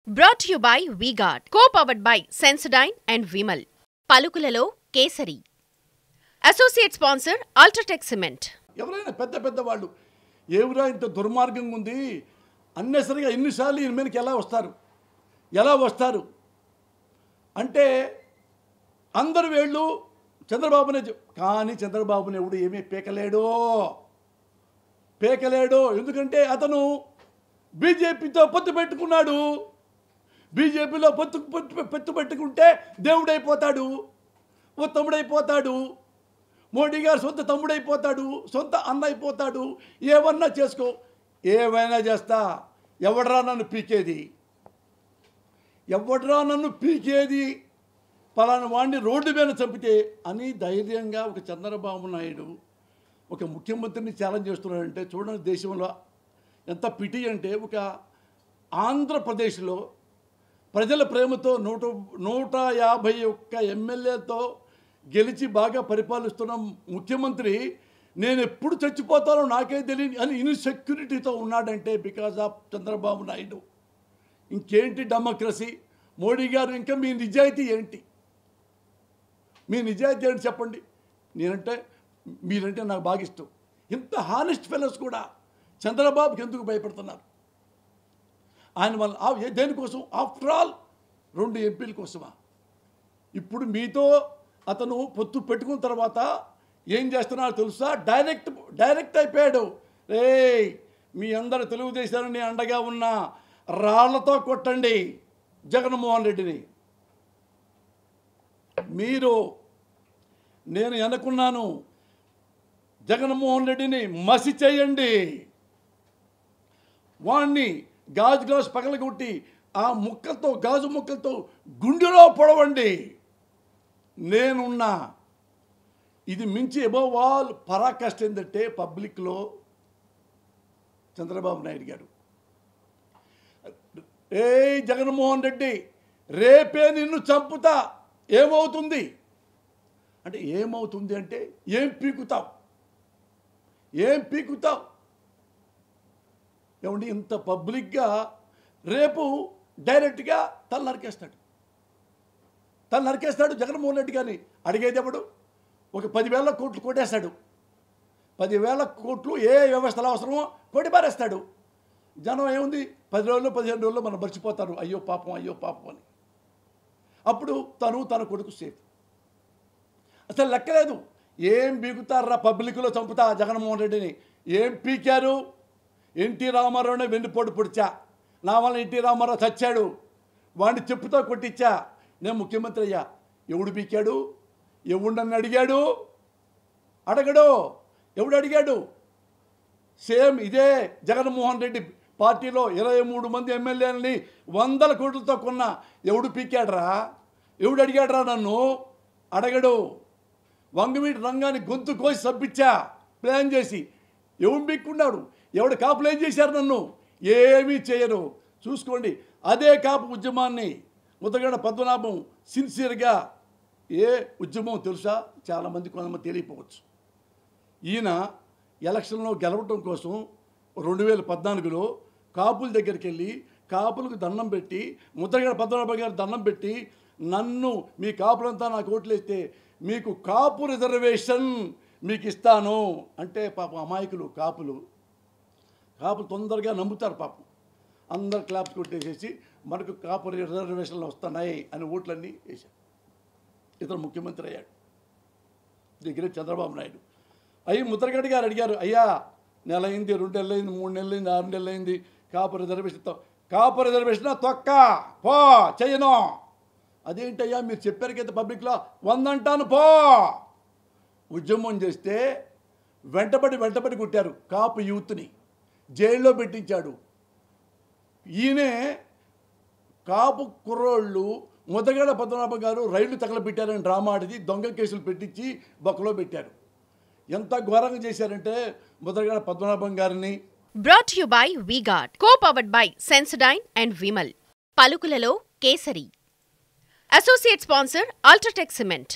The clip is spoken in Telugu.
Brought to you by V-Guard, co-powered by Sensodyne and Vimal. పలుకులలో kesari. Associate sponsor Ultratech Cement. ఎవరైనా పెద్ద పెద్ద వాళ్ళు ఏవురా ఇంత దుర్మార్గంగా ఉంది అన్నెసరిగా ఎన్నిసార్లు ఈయన మీదకి ఎలా వస్తారు అంటే అందరు వేళ్ళు చంద్రబాబునే కానీ చంద్రబాబుని ఎవడు ఏమీ పేకలేడో ఎందుకంటే అతను బీజేపీతో పొత్తు పెట్టుకున్నాడు. బీజేపీలో పొత్తు పెట్టుకుంటే దేవుడైపోతాడు, ఓ తమ్ముడైపోతాడు, మోడీ గారు సొంత తమ్ముడైపోతాడు, సొంత అన్న అయిపోతాడు. ఏమన్నా చేసుకో, ఏమైనా చేస్తా, ఎవడరా నన్ను పీకేది పలానా వాడిని రోడ్డు మీద చంపితే అని ధైర్యంగా ఒక చంద్రబాబు నాయుడు ఒక ముఖ్యమంత్రిని ఛాలెంజ్ చేస్తున్నాడంటే చూడండి దేశంలో ఎంత పిటి అంటే ఒక ఆంధ్రప్రదేశ్లో ప్రజల ప్రేమతో 151 ఎమ్మెల్యేలతో గెలిచి బాగా పరిపాలిస్తున్న ముఖ్యమంత్రి నేను ఎప్పుడు చచ్చిపోతానో నాకే తెలియని అని ఇన్సెక్యూరిటీతో ఉన్నాడంటే బికాజ్ ఆఫ్ చంద్రబాబు నాయుడు. ఇంకేంటి డెమోక్రసీ? మోడీ గారు ఇంకా మీ నిజాయితీ ఏంటి చెప్పండి. మీరంటే నాకు బాగా ఇష్టం. ఇంత హానెస్ట్ ఫెలోస్ కూడా చంద్రబాబుకి ఎందుకు భయపడుతున్నారు? ఆయన వల్ల దేనికోసం? ఆఫ్టర్ ఆల్ 2 ఎంపీల కోసమా? ఇప్పుడు మీతో అతను పొత్తు పెట్టుకున్న తర్వాత ఏం చేస్తున్నారో తెలుసా? డైరెక్ట్ అయిపోయాడు. మీ అందరు తెలుగుదేశాన్ని అండగా ఉన్న రాళ్లతో కొట్టండి జగన్మోహన్ రెడ్డిని. నేను అనుకున్నాను జగన్మోహన్ రెడ్డిని మసి చేయండి, వాణ్ణి గాజు పగలగొట్టి ఆ గాజు ముక్కలతో గుండెలో పొడవండి. నేనున్నా. ఇది మించి అబౌవ్ ఆల్ పరాకాష్ట ఏంటంటే పబ్లిక్లో చంద్రబాబు నాయుడు గారు జగన్మోహన్ రెడ్డి రేపే నిన్ను చంపుతా, ఏమవుతుంది అంటే ఏం పీకుతావు ఏమండి? ఇంత పబ్లిక్గా రేపు డైరెక్ట్గా తల నరికేస్తాడు జగన్మోహన్ రెడ్డి గారిని. అడిగేది ఎవడు? ఒక 10,000 కోట్లు కొట్టేస్తాడు. 10,000 కోట్లు ఏ వ్యవస్థలు అవసరమో కొట్టి పారేస్తాడు. జనం ఏముంది 10 రోజులు 15 రోజుల్లో మనం మర్చిపోతారు, అయ్యో పాపం అని. అప్పుడు తన కొడుకు సేఫ్. అసలు లెక్కలేదు. ఏం బీగుతారా? పబ్లిక్లో చంపుతా జగన్మోహన్ రెడ్డిని. ఏం పీకారు? ఎన్టీ రామారావునే వెన్నుపోటు పొడిచా, నా వల్ల ఎన్టీ రామారావు చచ్చాడు, వాడిని చెప్పుతో కొట్టించా, నేను ముఖ్యమంత్రి అయ్యా. ఎవడు పీకాడు? ఎవడని అడిగాడు? ఎవడు అడిగాడు? సేమ్ ఇదే జగన్మోహన్ రెడ్డి పార్టీలో 23 మంది ఎమ్మెల్యేలని 100 కోట్లతో కొన్న ఎవడు పీకాడరా? ఎవడు అడిగాడరా? నన్ను అడగడు. వంగవీటి రంగాన్ని గొంతు కోసి సబ్బిచ్చా ప్లాన్ చేసి. ఎవడు పీక్కున్నాడు? ఎవడు కాపులు ఏం చేశారు? నన్ను ఏమీ చేయరు. చూసుకోండి. అదే కాపు ఉద్యమాన్ని ముద్రగడ పద్మనాభం సిన్సియర్గా ఏ ఉద్యమం తెలుసా? చాలామంది కొంతమంది తెలియకపోవచ్చు. ఈయన ఎలక్షన్లో గెలవటం కోసం 2014లో కాపుల దగ్గరికి వెళ్ళి కాపులకు దండం పెట్టి, ముద్రగడ పద్మనాభం గారు దండం పెట్టి, నన్ను మీ కాపులంతా నాకు ఓట్లేస్తే మీకు కాపు రిజర్వేషన్ మీకు ఇస్తాను అంటే పాపం అమాయకులు కాపులు తొందరగా నమ్ముతారు. పాపం అందరు క్లాప్స్ కొట్టేసేసి మనకు కాపు రిజర్వేషన్లు వస్తున్నాయి అని ఓట్లన్నీ వేశారు. ఇతను ముఖ్యమంత్రి అయ్యాడు. దగ్గర చంద్రబాబు నాయుడు ముద్రగడ్డ గారు అడిగారు, అయ్యా నెల అయింది, 2 నెలలు అయింది, 3 నెలలు అయింది, 6 నెలలు అయింది, కాపు రిజర్వేషన్ తొక్క పో చెయ్యను. అదేంటయ్యా మీరు చెప్పారు కదా పబ్లిక్లో 100 అంటాను పో. ఉద్యమం చేస్తే వెంటబడి కొట్టారు కాపు యూత్ని, జైల్లో పెట్టించాడు. ఈయనే కాపు కుర్రోళ్ళు ముద్రగడ పద్మనాభం గారు రైళ్లు తగలబెట్టారని డ్రామా ఆడిది, దొంగ కేసులు పెట్టించి బొక్కలో పెట్టారు. ఎంత ఘోరంగా చేశారంటే ముద్రగడ పద్మనాభం గారిని. Brought to you by V-Guard, co-powered by Sensodyne and Vimal. పలుకులలో kesari. Associate sponsor Ultratech Cement.